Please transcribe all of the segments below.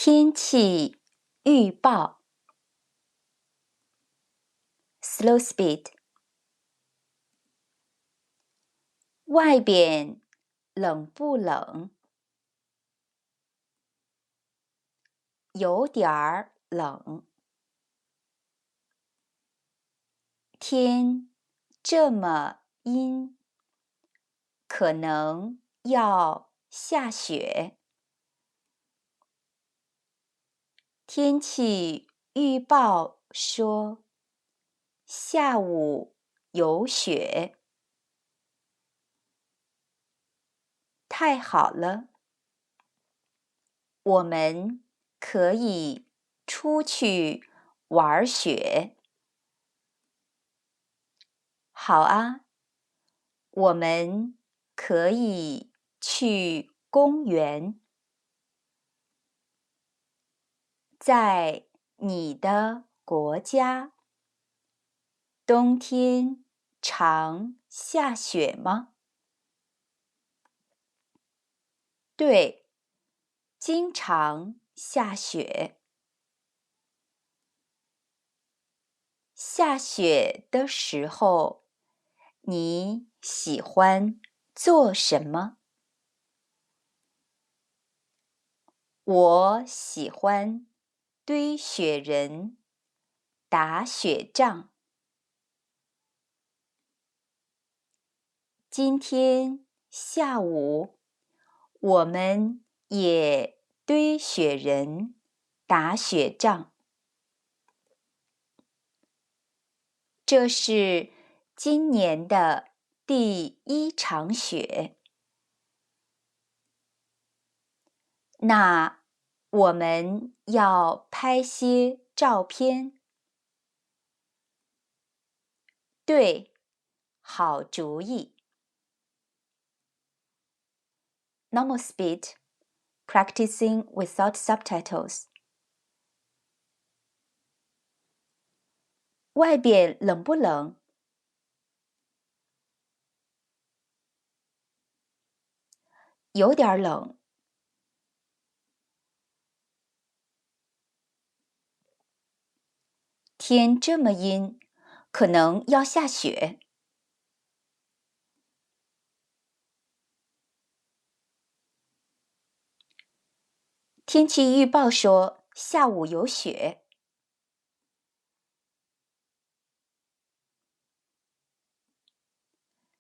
天气预报 slow speed 外边冷不冷？有点儿冷。天这么阴，可能要下雪。天气预报说下午有雪。太好了，我们可以出去玩雪。好啊，我们可以去公园。在你的国家，冬天常下雪吗？对，经常下雪。下雪的时候，你喜欢做什么？我喜欢堆雪人，打雪仗。今天下午，我们也堆雪人，打雪仗。这是今年的第一场雪。那我们要拍些照片。对，好主意。Normal speed, practicing without subtitles. 外边冷不冷？有点冷。天这么阴，可能要下雪。天气预报说下午有雪。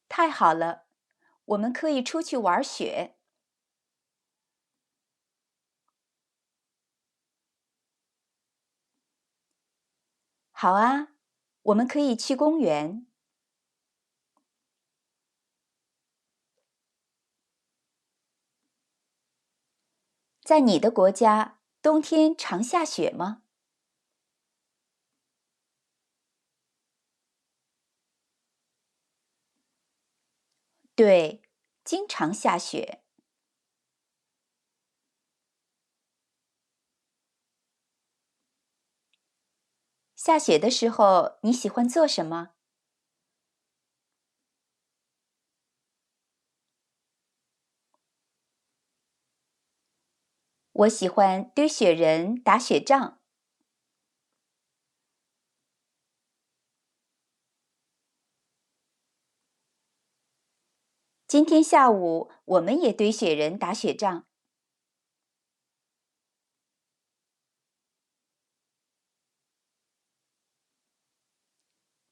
太好了，我们可以出去玩雪。好啊，我们可以去公园。在你的国家，冬天常下雪吗？对，经常下雪。下雪的时候，你喜欢做什么？我喜欢堆雪人，打雪仗。今天下午我们也堆雪人，打雪仗。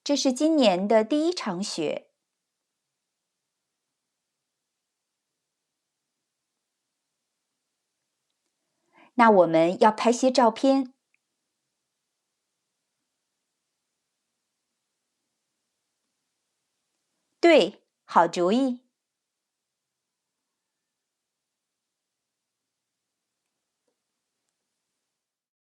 这是今年的第一场雪。那我们要拍些照片。对，好主意。